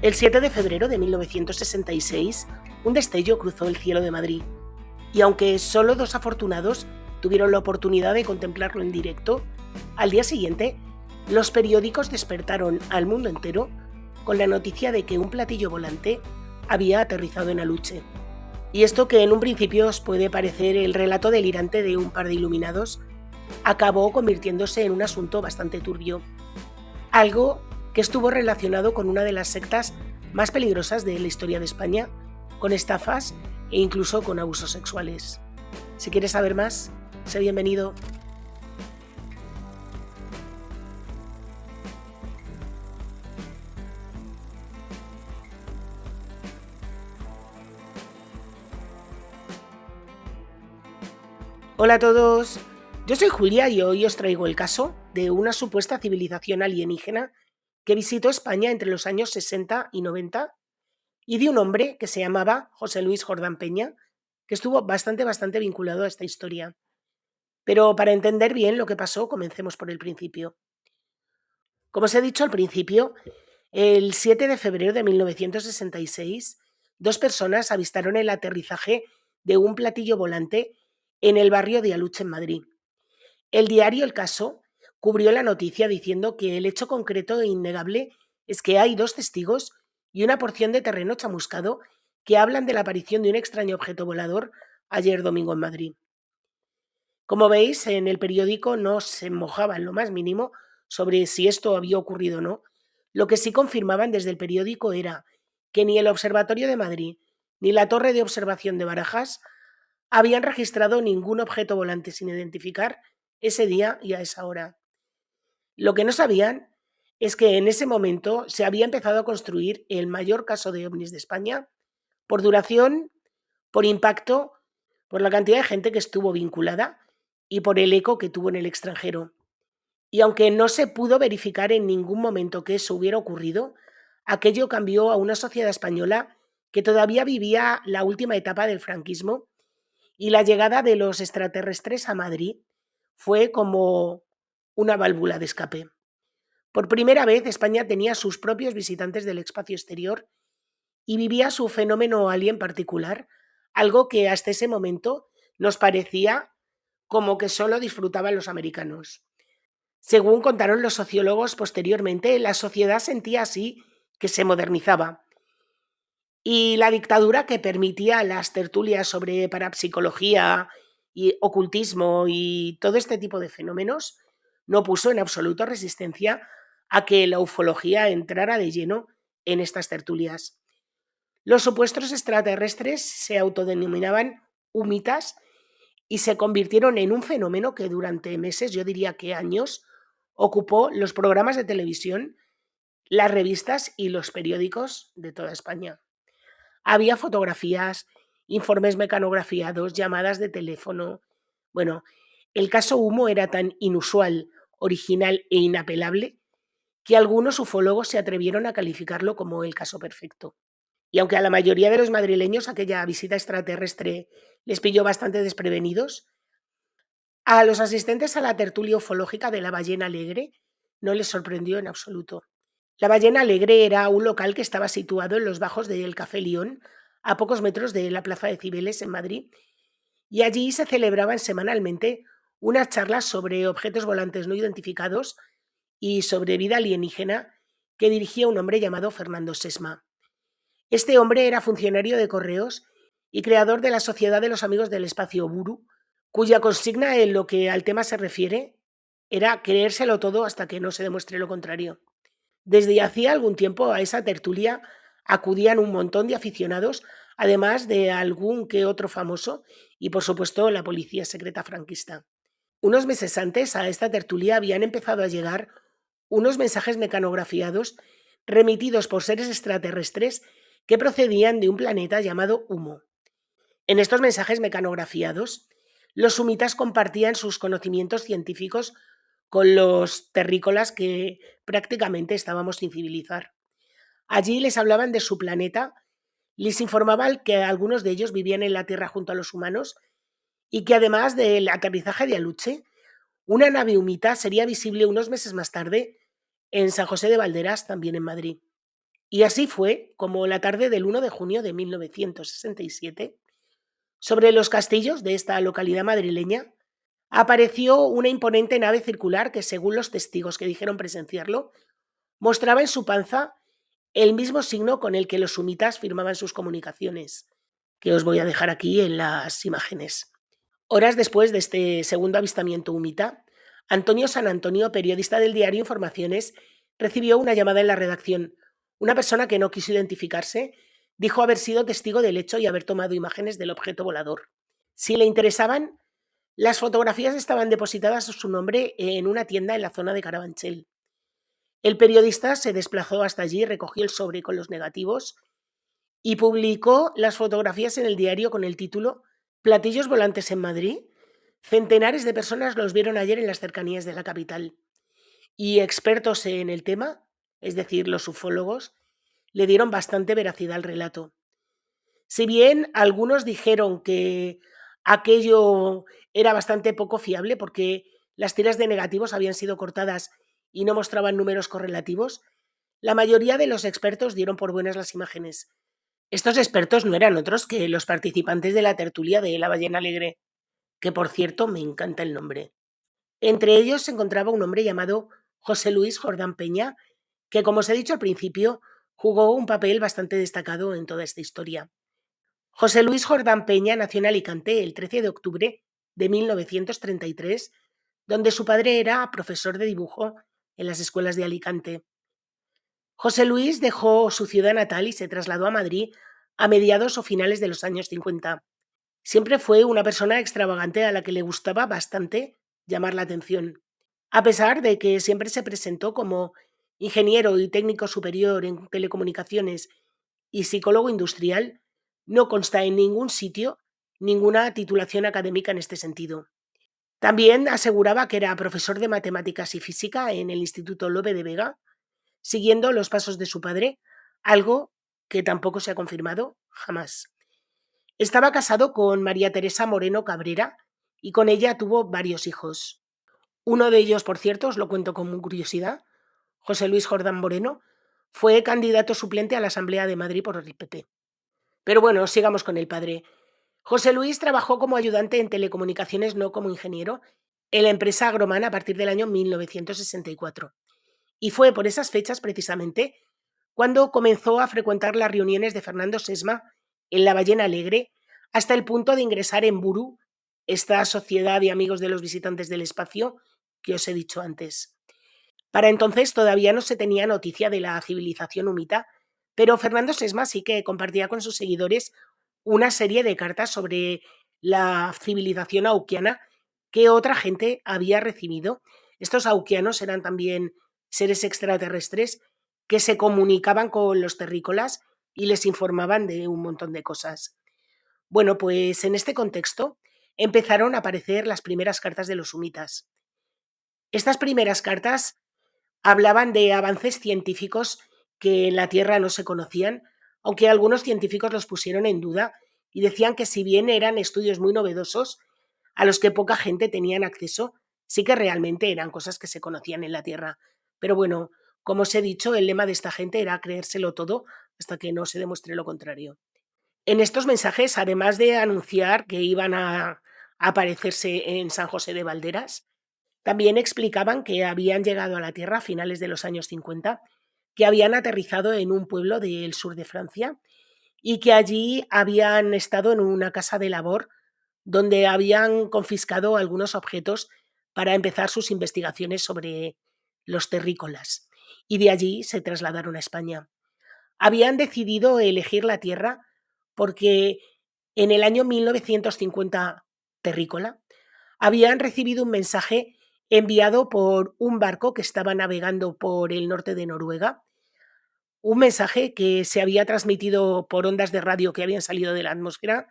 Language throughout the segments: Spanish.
El 7 de febrero de 1966, un destello cruzó el cielo de Madrid, y aunque solo dos afortunados tuvieron la oportunidad de contemplarlo en directo, al día siguiente, los periódicos despertaron al mundo entero con la noticia de que un platillo volante había aterrizado en Aluche. Y esto, que en un principio os puede parecer el relato delirante de un par de iluminados, acabó convirtiéndose en un asunto bastante turbio. Algo que estuvo relacionado con una de las sectas más peligrosas de la historia de España, con estafas e incluso con abusos sexuales. Si quieres saber más, sé bienvenido. Hola a todos, yo soy Julia y hoy os traigo el caso de una supuesta civilización alienígena que visitó España entre los años 60 y 90 y de un hombre que se llamaba José Luis Jordán Peña, que estuvo bastante vinculado a esta historia. Pero para entender bien lo que pasó, comencemos por el principio. Como os he dicho al principio, el 7 de febrero de 1966, dos personas avistaron el aterrizaje de un platillo volante en el barrio de Aluche, en Madrid. El diario El Caso cubrió la noticia diciendo que el hecho concreto e innegable es que hay dos testigos y una porción de terreno chamuscado que hablan de la aparición de un extraño objeto volador ayer domingo en Madrid. Como veis, en el periódico no se mojaba en lo más mínimo sobre si esto había ocurrido o no. Lo que sí confirmaban desde el periódico era que ni el Observatorio de Madrid ni la Torre de Observación de Barajas habían registrado ningún objeto volante sin identificar ese día y a esa hora. Lo que no sabían es que en ese momento se había empezado a construir el mayor caso de ovnis de España por duración, por impacto, por la cantidad de gente que estuvo vinculada y por el eco que tuvo en el extranjero. Y aunque no se pudo verificar en ningún momento que eso hubiera ocurrido, aquello cambió a una sociedad española que todavía vivía la última etapa del franquismo, y la llegada de los extraterrestres a Madrid fue como una válvula de escape. Por primera vez, España tenía sus propios visitantes del espacio exterior y vivía su fenómeno alien particular, algo que hasta ese momento nos parecía como que solo disfrutaban los americanos. Según contaron los sociólogos posteriormente, la sociedad sentía así que se modernizaba, y la dictadura, que permitía las tertulias sobre parapsicología y ocultismo y todo este tipo de fenómenos, no puso en absoluto resistencia a que la ufología entrara de lleno en estas tertulias. Los supuestos extraterrestres se autodenominaban humitas y se convirtieron en un fenómeno que durante meses, yo diría que años, ocupó los programas de televisión, las revistas y los periódicos de toda España. Había fotografías, informes mecanografiados, llamadas de teléfono. Bueno, el caso Humo era tan inusual, original e inapelable que algunos ufólogos se atrevieron a calificarlo como el caso perfecto. Y aunque a la mayoría de los madrileños aquella visita extraterrestre les pilló bastante desprevenidos, a los asistentes a la tertulia ufológica de la Ballena Alegre no les sorprendió en absoluto. La Ballena Alegre era un local que estaba situado en los bajos del Café León, a pocos metros de la Plaza de Cibeles, en Madrid, y allí se celebraban semanalmente unas charlas sobre objetos volantes no identificados y sobre vida alienígena que dirigía un hombre llamado Fernando Sesma. Este hombre era funcionario de correos y creador de la Sociedad de los Amigos del Espacio Buru, cuya consigna en lo que al tema se refiere era creérselo todo hasta que no se demuestre lo contrario. Desde hacía algún tiempo a esa tertulia acudían un montón de aficionados, además de algún que otro famoso y, por supuesto, la policía secreta franquista. Unos meses antes a esta tertulia habían empezado a llegar unos mensajes mecanografiados remitidos por seres extraterrestres que procedían de un planeta llamado Humo. En estos mensajes mecanografiados, los sumitas compartían sus conocimientos científicos con los terrícolas, que prácticamente estábamos sin civilizar. Allí les hablaban de su planeta, les informaban que algunos de ellos vivían en la Tierra junto a los humanos y que, además del aterrizaje de Aluche, una nave humita sería visible unos meses más tarde en San José de Valderas, también en Madrid. Y así fue como la tarde del 1 de junio de 1967, sobre los castillos de esta localidad madrileña, apareció una imponente nave circular que, según los testigos que dijeron presenciarlo, mostraba en su panza el mismo signo con el que los sumitas firmaban sus comunicaciones, que os voy a dejar aquí en las imágenes. Horas después de este segundo avistamiento humita, Antonio San Antonio, periodista del diario Informaciones, recibió una llamada en la redacción. Una persona que no quiso identificarse dijo haber sido testigo del hecho y haber tomado imágenes del objeto volador. Si le interesaban, las fotografías estaban depositadas a su nombre en una tienda en la zona de Carabanchel. El periodista se desplazó hasta allí, recogió el sobre con los negativos y publicó las fotografías en el diario con el título Platillos volantes en Madrid. Centenares de personas los vieron ayer en las cercanías de la capital. Y expertos en el tema, es decir, los ufólogos, le dieron bastante veracidad al relato. Si bien algunos dijeron que aquello era bastante poco fiable porque las tiras de negativos habían sido cortadas y no mostraban números correlativos, la mayoría de los expertos dieron por buenas las imágenes. Estos expertos no eran otros que los participantes de la tertulia de La Ballena Alegre, que por cierto me encanta el nombre. Entre ellos se encontraba un hombre llamado José Luis Jordán Peña, que, como os he dicho al principio, jugó un papel bastante destacado en toda esta historia. José Luis Jordán Peña nació en Alicante el 13 de octubre de 1933, donde su padre era profesor de dibujo en las escuelas de Alicante. José Luis dejó su ciudad natal y se trasladó a Madrid a mediados o finales de los años 50. Siempre fue una persona extravagante a la que le gustaba bastante llamar la atención. A pesar de que siempre se presentó como ingeniero y técnico superior en telecomunicaciones y psicólogo industrial, no consta en ningún sitio ninguna titulación académica en este sentido. También aseguraba que era profesor de matemáticas y física en el Instituto Lope de Vega, siguiendo los pasos de su padre, algo que tampoco se ha confirmado jamás. Estaba casado con María Teresa Moreno Cabrera y con ella tuvo varios hijos. Uno de ellos, por cierto, os lo cuento como curiosidad, José Luis Jordán Moreno, fue candidato suplente a la Asamblea de Madrid por el PP. Pero bueno, sigamos con el padre. José Luis trabajó como ayudante en telecomunicaciones, no como ingeniero, en la empresa Agroman a partir del año 1964. Y fue por esas fechas, precisamente, cuando comenzó a frecuentar las reuniones de Fernando Sesma en La Ballena Alegre, hasta el punto de ingresar en Buru, esta sociedad de amigos de los visitantes del espacio que os he dicho antes. Para entonces todavía no se tenía noticia de la civilización humita, pero Fernando Sesma sí que compartía con sus seguidores una serie de cartas sobre la civilización auquiana que otra gente había recibido. Estos auquianos eran también seres extraterrestres que se comunicaban con los terrícolas y les informaban de un montón de cosas. Bueno, pues en este contexto empezaron a aparecer las primeras cartas de los humitas. Estas primeras cartas hablaban de avances científicos que en la Tierra no se conocían, aunque algunos científicos los pusieron en duda y decían que, si bien eran estudios muy novedosos a los que poca gente tenía acceso, sí que realmente eran cosas que se conocían en la Tierra. Pero bueno, como os he dicho, el lema de esta gente era creérselo todo hasta que no se demuestre lo contrario. En estos mensajes, además de anunciar que iban a aparecerse en San José de Valderas, también explicaban que habían llegado a la Tierra a finales de los años 50, que habían aterrizado en un pueblo del sur de Francia y que allí habían estado en una casa de labor donde habían confiscado algunos objetos para empezar sus investigaciones sobre los terrícolas, y de allí se trasladaron a España. Habían decidido elegir la Tierra porque en el año 1950 terrícola habían recibido un mensaje enviado por un barco que estaba navegando por el norte de Noruega, un mensaje que se había transmitido por ondas de radio que habían salido de la atmósfera.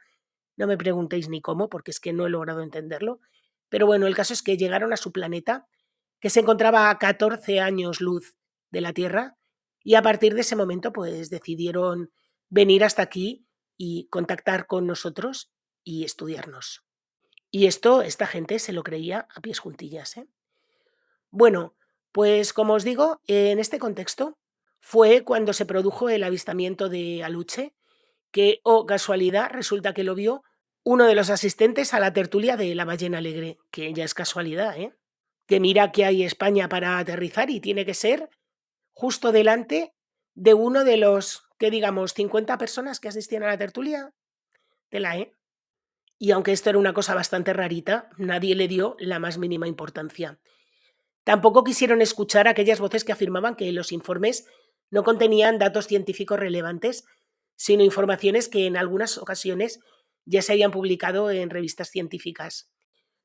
No me preguntéis ni cómo, porque es que no he logrado entenderlo. Pero bueno, el caso es que llegaron a su planeta, que se encontraba a 14 años luz de la Tierra, y a partir de ese momento pues decidieron venir hasta aquí y contactar con nosotros y estudiarnos. Y esto, esta gente se lo creía a pies juntillas, ¿eh? Bueno, pues como os digo, en este contexto, fue cuando se produjo el avistamiento de Aluche, que, oh casualidad, resulta que lo vio uno de los asistentes a la tertulia de La Ballena Alegre, que ya es casualidad, ¿eh? Que mira que hay España para aterrizar y tiene que ser justo delante de uno de los, que digamos, 50 personas que asistían a la tertulia. Tela, ¿eh? Y aunque esto era una cosa bastante rarita, nadie le dio la más mínima importancia. Tampoco quisieron escuchar aquellas voces que afirmaban que los informes no contenían datos científicos relevantes, sino informaciones que en algunas ocasiones ya se habían publicado en revistas científicas.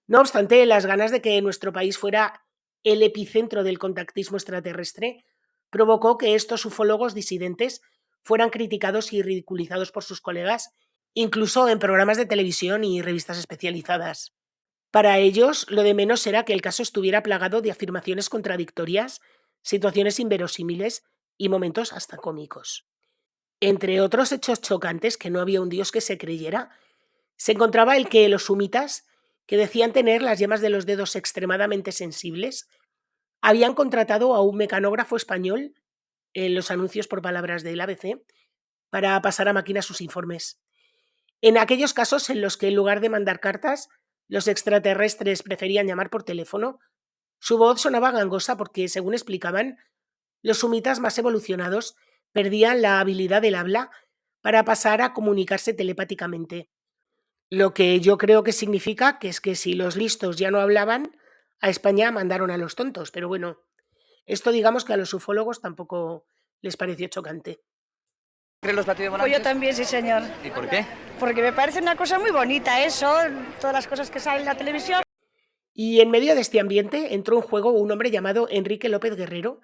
No obstante, las ganas de que nuestro país fuera el epicentro del contactismo extraterrestre provocó que estos ufólogos disidentes fueran criticados y ridiculizados por sus colegas, incluso en programas de televisión y revistas especializadas. Para ellos, lo de menos era que el caso estuviera plagado de afirmaciones contradictorias, situaciones inverosímiles y momentos hasta cómicos. Entre otros hechos chocantes que no había un dios que se creyera, se encontraba el que los sumitas, que decían tener las yemas de los dedos extremadamente sensibles, habían contratado a un mecanógrafo español en los anuncios por palabras del ABC para pasar a máquina sus informes. En aquellos casos en los que en lugar de mandar cartas, los extraterrestres preferían llamar por teléfono, su voz sonaba gangosa porque, según explicaban, los sumitas más evolucionados perdían la habilidad del habla para pasar a comunicarse telepáticamente. Lo que yo creo que significa que es que si los listos ya no hablaban, a España mandaron a los tontos. Pero bueno, esto digamos que a los ufólogos tampoco les pareció chocante. ¿Creen los platillos Pues volantes? yo también, sí, señor. ¿Y por qué? Porque me parece una cosa muy bonita eso, todas las cosas que salen en la televisión. Y en medio de este ambiente entró en juego un hombre llamado Enrique López Guerrero,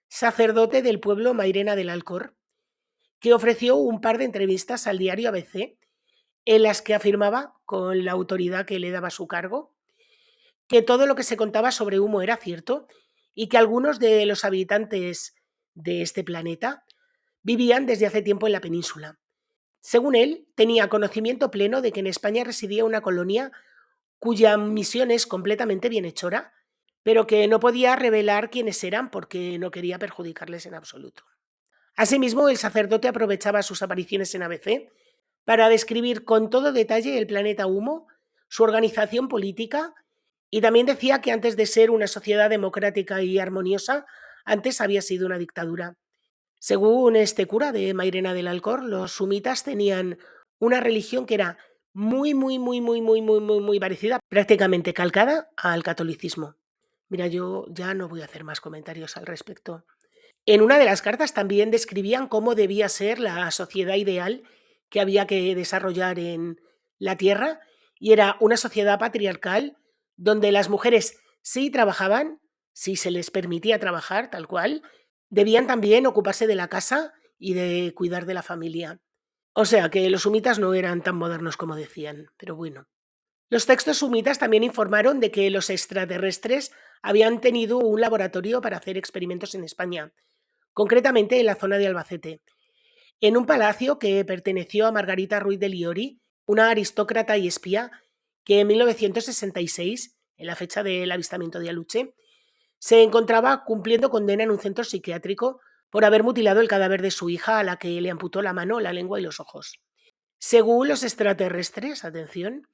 sacerdote del pueblo Mairena del Alcor, que ofreció un par de entrevistas al diario ABC en las que afirmaba, con la autoridad que le daba su cargo, que todo lo que se contaba sobre humo era cierto y que algunos de los habitantes de este planeta vivían desde hace tiempo en la península. Según él, tenía conocimiento pleno de que en España residía una colonia cuya misión es completamente bienhechora, pero que no podía revelar quiénes eran porque no quería perjudicarles en absoluto. Asimismo, el sacerdote aprovechaba sus apariciones en ABC para describir con todo detalle el planeta Humo, su organización política, y también decía que antes de ser una sociedad democrática y armoniosa, antes había sido una dictadura. Según este cura de Mairena del Alcor, los sumitas tenían una religión que era muy parecida, prácticamente calcada al catolicismo. Mira, yo ya no voy a hacer más comentarios al respecto. En una de las cartas también describían cómo debía ser la sociedad ideal que había que desarrollar en la Tierra, y era una sociedad patriarcal donde las mujeres sí trabajaban, si se les permitía trabajar tal cual, debían también ocuparse de la casa y de cuidar de la familia. O sea que los sumitas no eran tan modernos como decían, pero bueno. Los textos sumitas también informaron de que los extraterrestres habían tenido un laboratorio para hacer experimentos en España, concretamente en la zona de Albacete, en un palacio que perteneció a Margarita Ruiz de Liori, una aristócrata y espía que en 1966, en la fecha del avistamiento de Aluche, se encontraba cumpliendo condena en un centro psiquiátrico por haber mutilado el cadáver de su hija, a la que le amputó la mano, la lengua y los ojos. Según los extraterrestres, atención,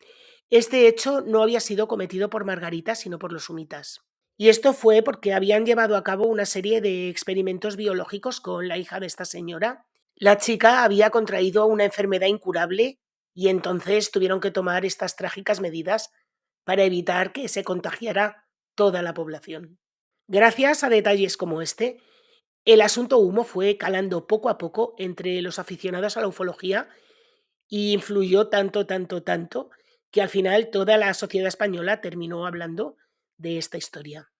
este hecho no había sido cometido por Margarita, sino por los sumitas. Y esto fue porque habían llevado a cabo una serie de experimentos biológicos con la hija de esta señora. La chica había contraído una enfermedad incurable y entonces tuvieron que tomar estas trágicas medidas para evitar que se contagiara toda la población. Gracias a detalles como este, el asunto humo fue calando poco a poco entre los aficionados a la ufología y influyó tanto, que al final toda la sociedad española terminó hablando de esta historia.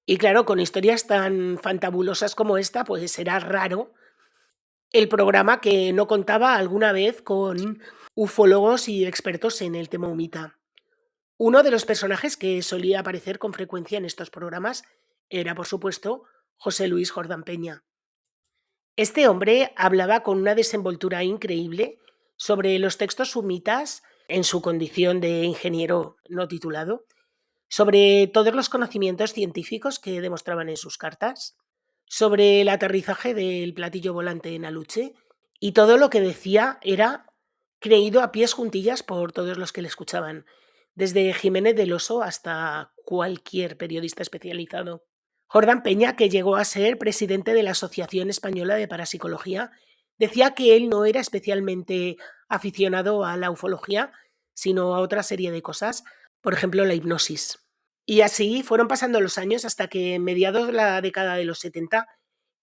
Y claro, con historias tan fantabulosas como esta, pues era raro el programa que no contaba alguna vez con ufólogos y expertos en el tema humita. Uno de los personajes que solía aparecer con frecuencia en estos programas era, por supuesto, José Luis Jordán Peña. Este hombre hablaba con una desenvoltura increíble sobre los textos sumitas en su condición de ingeniero no titulado, sobre todos los conocimientos científicos que demostraban en sus cartas, sobre el aterrizaje del platillo volante en Aluche, y todo lo que decía era creído a pies juntillas por todos los que le escuchaban, desde Jiménez del Oso hasta cualquier periodista especializado. Jordán Peña, que llegó a ser presidente de la Asociación Española de Parapsicología, decía que él no era especialmente aficionado a la ufología, sino a otra serie de cosas, por ejemplo la hipnosis. Y así fueron pasando los años hasta que en mediados de la década de los 70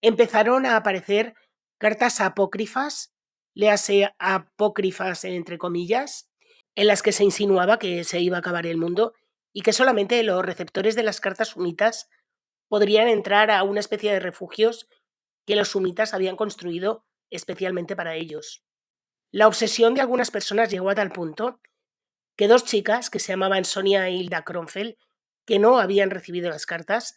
empezaron a aparecer cartas apócrifas, léase apócrifas entre comillas, en las que se insinuaba que se iba a acabar el mundo y que solamente los receptores de las cartas sumitas podrían entrar a una especie de refugios que los sumitas habían construido especialmente para ellos. La obsesión de algunas personas llegó a tal punto que dos chicas, que se llamaban Sonia e Hilda Kronfeld, que no habían recibido las cartas,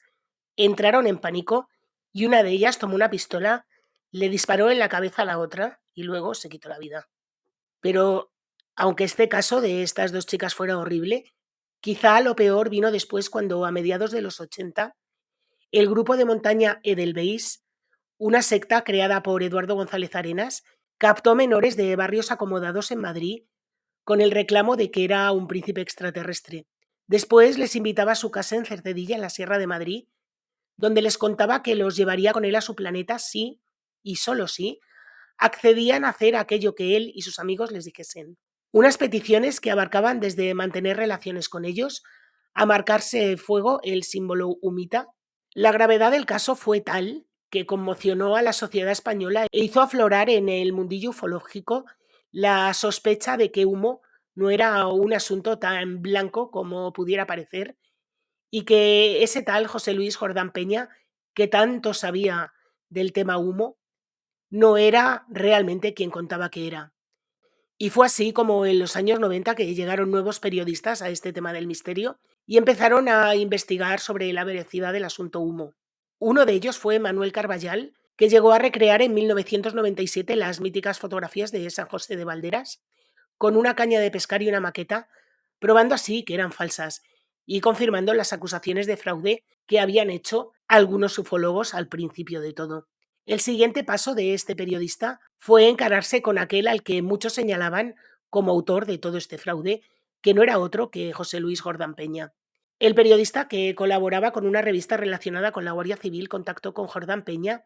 entraron en pánico y una de ellas tomó una pistola, le disparó en la cabeza a la otra y luego se quitó la vida. Pero, aunque este caso de estas dos chicas fuera horrible, quizá lo peor vino después cuando, a mediados de los 80, el grupo de montaña Edelweiss, una secta creada por Eduardo González Arenas, captó menores de barrios acomodados en Madrid con el reclamo de que era un príncipe extraterrestre. Después les invitaba a su casa en Cercedilla, en la Sierra de Madrid, donde les contaba que los llevaría con él a su planeta si, y solo si, accedían a hacer aquello que él y sus amigos les dijesen. Unas peticiones que abarcaban desde mantener relaciones con ellos a marcarse fuego el símbolo humita. La gravedad del caso fue tal que conmocionó a la sociedad española e hizo aflorar en el mundillo ufológico la sospecha de que humo no era un asunto tan blanco como pudiera parecer y que ese tal José Luis Jordán Peña, que tanto sabía del tema humo, no era realmente quien contaba que era. Y fue así como en los años 90 que llegaron nuevos periodistas a este tema del misterio y empezaron a investigar sobre la veracidad del asunto humo. Uno de ellos fue Manuel Carballal, que llegó a recrear en 1997 las míticas fotografías de San José de Valderas, con una caña de pescar y una maqueta, probando así que eran falsas y confirmando las acusaciones de fraude que habían hecho algunos ufólogos al principio de todo. El siguiente paso de este periodista fue encararse con aquel al que muchos señalaban como autor de todo este fraude, que no era otro que José Luis Jordán Peña. El periodista, que colaboraba con una revista relacionada con la Guardia Civil, contactó con Jordán Peña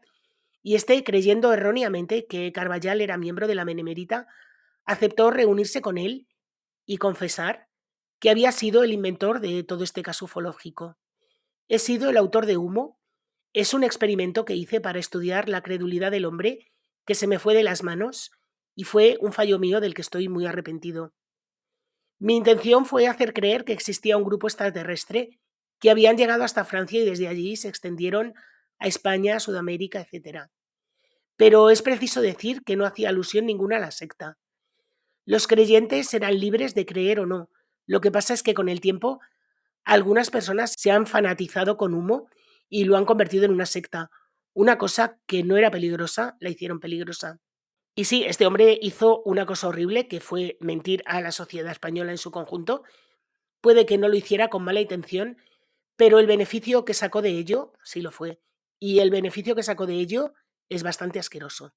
y este, creyendo erróneamente que Carballal era miembro de la Benemérita, aceptó reunirse con él y confesar que había sido el inventor de todo este caso ufológico. He sido el autor de Humo. Es un experimento que hice para estudiar la credulidad del hombre que se me fue de las manos y fue un fallo mío del que estoy muy arrepentido. Mi intención fue hacer creer que existía un grupo extraterrestre que habían llegado hasta Francia y desde allí se extendieron a España, Sudamérica, etc. Pero es preciso decir que no hacía alusión ninguna a la secta. Los creyentes serán libres de creer o no. Lo que pasa es que con el tiempo algunas personas se han fanatizado con humo y lo han convertido en una secta. Una cosa que no era peligrosa, la hicieron peligrosa. Y sí, este hombre hizo una cosa horrible que fue mentir a la sociedad española en su conjunto. Puede que no lo hiciera con mala intención, pero el beneficio que sacó de ello sí lo fue. Y el beneficio que sacó de ello es bastante asqueroso.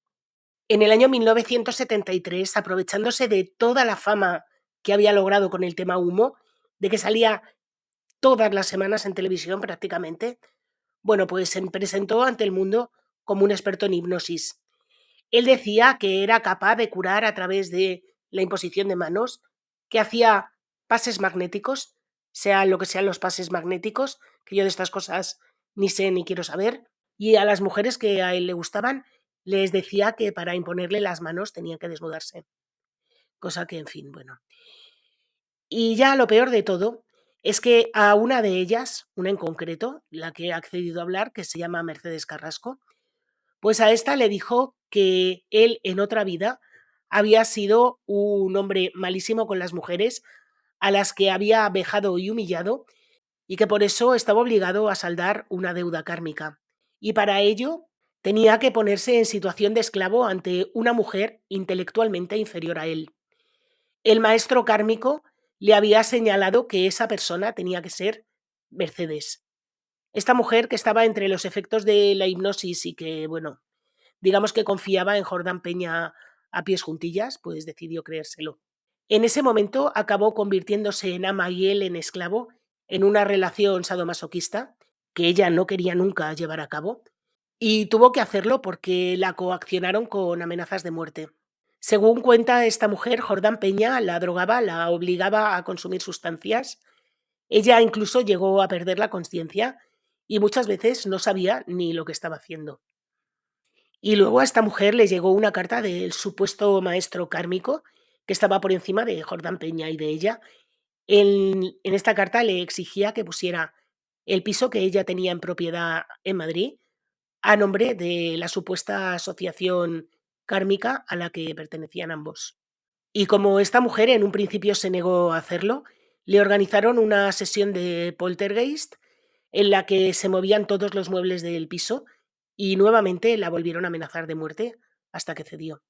En el año 1973, aprovechándose de toda la fama que había logrado con el tema humo, de que salía todas las semanas en televisión prácticamente, bueno, pues se presentó ante el mundo como un experto en hipnosis. Él decía que era capaz de curar a través de la imposición de manos, que hacía pases magnéticos, sean lo que sean los pases magnéticos, que yo de estas cosas ni sé ni quiero saber, y a las mujeres que a él le gustaban les decía que para imponerle las manos tenían que desnudarse. Cosa que, en fin, bueno. Y ya lo peor de todo es que a una de ellas, una en concreto, la que ha accedido a hablar, que se llama Mercedes Carrasco, pues a esta le dijo que él en otra vida había sido un hombre malísimo con las mujeres, a las que había vejado y humillado, y que por eso estaba obligado a saldar una deuda kármica. Y para ello tenía que ponerse en situación de esclavo ante una mujer intelectualmente inferior a él. El maestro kármico le había señalado que esa persona tenía que ser Mercedes. Esta mujer, que estaba entre los efectos de la hipnosis y que, bueno, digamos que confiaba en Jordán Peña a pies juntillas, pues decidió creérselo. En ese momento acabó convirtiéndose en ama y él en esclavo, en una relación sadomasoquista que ella no quería nunca llevar a cabo, y tuvo que hacerlo porque la coaccionaron con amenazas de muerte. Según cuenta esta mujer, Jordán Peña la drogaba, la obligaba a consumir sustancias. Ella incluso llegó a perder la conciencia y muchas veces no sabía ni lo que estaba haciendo. Y luego a esta mujer le llegó una carta del supuesto maestro kármico que estaba por encima de Jordán Peña y de ella. En esta carta le exigía que pusiera el piso que ella tenía en propiedad en Madrid a nombre de la supuesta asociación kármica a la que pertenecían ambos. Y como esta mujer en un principio se negó a hacerlo, le organizaron una sesión de poltergeist en la que se movían todos los muebles del piso y nuevamente la volvieron a amenazar de muerte hasta que cedió.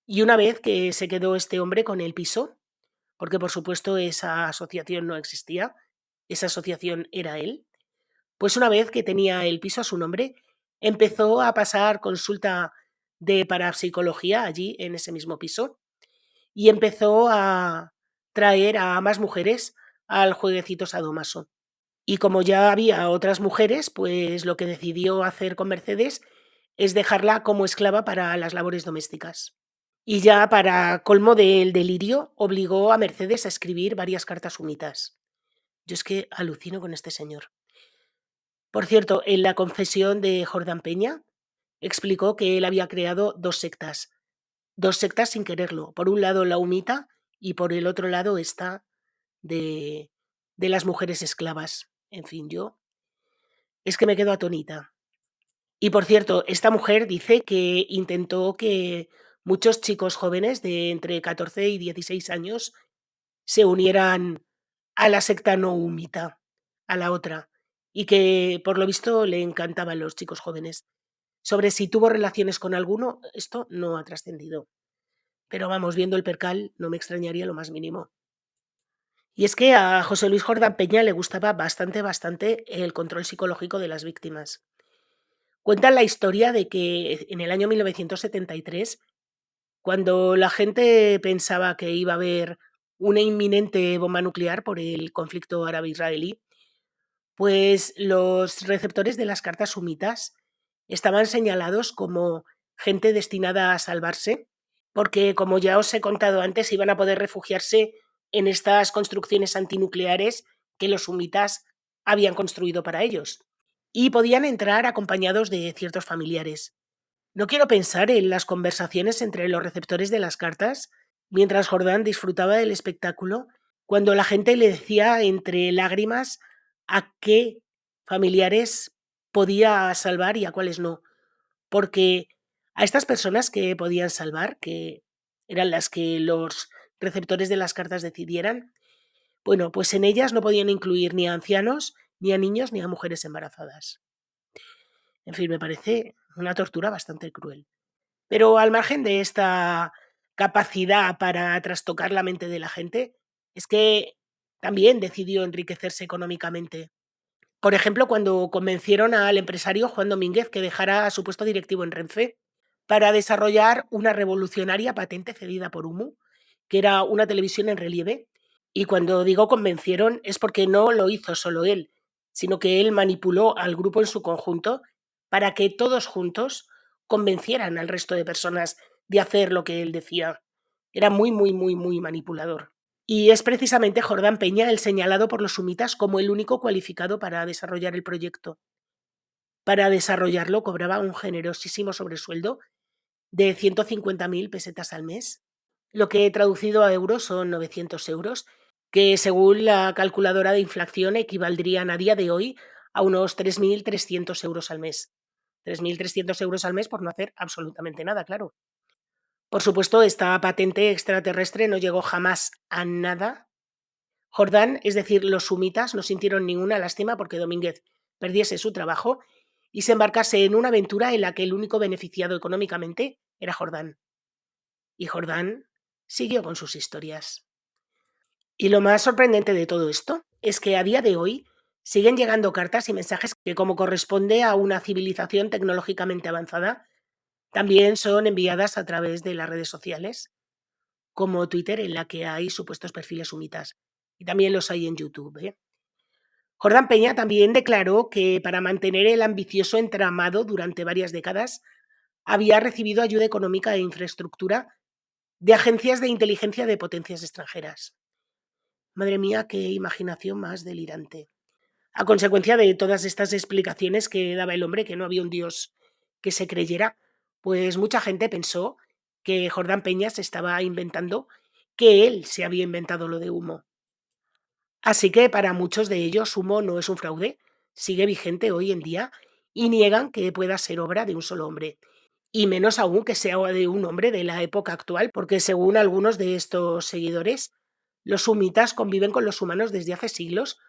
Y una vez que se quedó este hombre con el piso, porque por supuesto esa asociación no existía, esa asociación era él, pues una vez que tenía el piso a su nombre, empezó a pasar consulta de parapsicología allí en ese mismo piso y empezó a traer a más mujeres al jueguecito sadomaso. Y como ya había otras mujeres, pues lo que decidió hacer con Mercedes es dejarla como esclava para las labores domésticas. Y ya para colmo del delirio, obligó a Mercedes a escribir varias cartas sumitas. Yo es que alucino con este señor. Por cierto, en la confesión de Jordán Peña, explicó que él había creado dos sectas sin quererlo. Por un lado la humita y por el otro lado esta de, de las mujeres esclavas. En fin, yo es que me quedo atónita. Y por cierto, esta mujer dice que intentó que muchos chicos jóvenes de entre 14 y 16 años se unieran a la secta no humita, a la otra, y que por lo visto le encantaban los chicos jóvenes. Sobre si tuvo relaciones con alguno, esto no ha trascendido. Pero vamos, viendo el percal, no me extrañaría lo más mínimo. Y es que a José Luis Jordán Peña le gustaba bastante el control psicológico de las víctimas. Cuentan la historia de que en el año 1973, cuando la gente pensaba que iba a haber una inminente bomba nuclear por el conflicto árabe-israelí, pues los receptores de las cartas sumitas estaban señalados como gente destinada a salvarse, porque como ya os he contado antes, iban a poder refugiarse en estas construcciones antinucleares que los sumitas habían construido para ellos. Y podían entrar acompañados de ciertos familiares. No quiero pensar en las conversaciones entre los receptores de las cartas mientras Jordán disfrutaba del espectáculo, cuando la gente le decía entre lágrimas a qué familiares podía salvar y a cuáles no. Porque a estas personas que podían salvar, que eran las que los receptores de las cartas decidieran, bueno, pues en ellas no podían incluir ni a ancianos, ni a niños, ni a mujeres embarazadas. En fin, me parece una tortura bastante cruel. Pero al margen de esta capacidad para trastocar la mente de la gente, es que también decidió enriquecerse económicamente. Por ejemplo, cuando convencieron al empresario Juan Domínguez que dejara su puesto directivo en Renfe para desarrollar una revolucionaria patente cedida por Humo, que era una televisión en relieve. Y cuando digo convencieron es porque no lo hizo solo él, sino que él manipuló al grupo en su conjunto para que todos juntos convencieran al resto de personas de hacer lo que él decía. Era muy manipulador. Y es precisamente Jordán Peña el señalado por los sumitas como el único cualificado para desarrollar el proyecto. Para desarrollarlo cobraba un generosísimo sobresueldo de 150.000 pesetas al mes, lo que traducido a euros son 900 euros, que según la calculadora de inflación equivaldrían a día de hoy a unos 3.300 euros al mes. 3.300 euros al mes por no hacer absolutamente nada, claro. Por supuesto, esta patente extraterrestre no llegó jamás a nada. Jordán, es decir, los sumitas, no sintieron ninguna lástima porque Domínguez perdiese su trabajo y se embarcase en una aventura en la que el único beneficiado económicamente era Jordán. Y Jordán siguió con sus historias. Y lo más sorprendente de todo esto es que a día de hoy Siguen llegando cartas y mensajes que, como corresponde a una civilización tecnológicamente avanzada, también son enviadas a través de las redes sociales, como Twitter, en la que hay supuestos perfiles sumitas. Y también los hay en YouTube, ¿eh? Jordán Peña también declaró que para mantener el ambicioso entramado durante varias décadas había recibido ayuda económica e infraestructura de agencias de inteligencia de potencias extranjeras. Madre mía, qué imaginación más delirante. A consecuencia de todas estas explicaciones que daba el hombre, que no había un Dios que se creyera, pues mucha gente pensó que Jordán Peña se estaba inventando, que él se había inventado lo de Humo. Así que para muchos de ellos Humo no es un fraude, sigue vigente hoy en día y niegan que pueda ser obra de un solo hombre. Y menos aún que sea de un hombre de la época actual, porque según algunos de estos seguidores, los humitas conviven con los humanos desde hace siglos,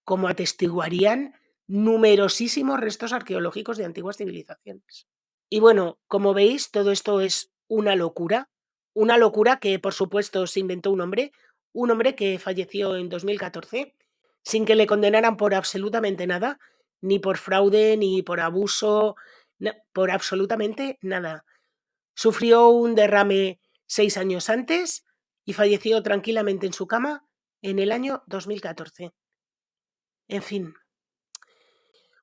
como atestiguarían numerosísimos restos arqueológicos de antiguas civilizaciones. Y bueno, como veis, todo esto es una locura que por supuesto se inventó un hombre que falleció en 2014 sin que le condenaran por absolutamente nada, ni por fraude, ni por abuso, por absolutamente nada. Sufrió un derrame 6 años antes y falleció tranquilamente en su cama en el año 2014. En fin.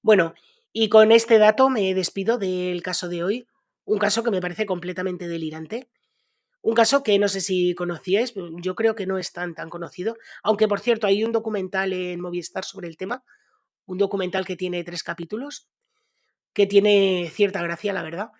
Bueno, y con este dato me despido del caso de hoy, un caso que me parece completamente delirante. Un caso que no sé si conocíais, yo creo que no es tan conocido, aunque por cierto hay un documental en Movistar sobre el tema, un documental que tiene 3 capítulos, que tiene cierta gracia, la verdad.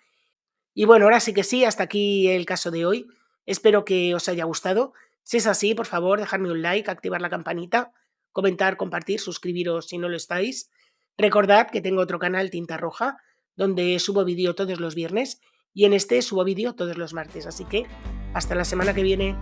Y bueno, ahora sí que sí, hasta aquí el caso de hoy. Espero que os haya gustado. Si es así, por favor, dejadme un like, activar la campanita, comentar, compartir, suscribiros si no lo estáis. Recordad que tengo otro canal, Tinta Roja, donde subo vídeo todos los viernes y en este subo vídeo todos los martes. Así que hasta la semana que viene.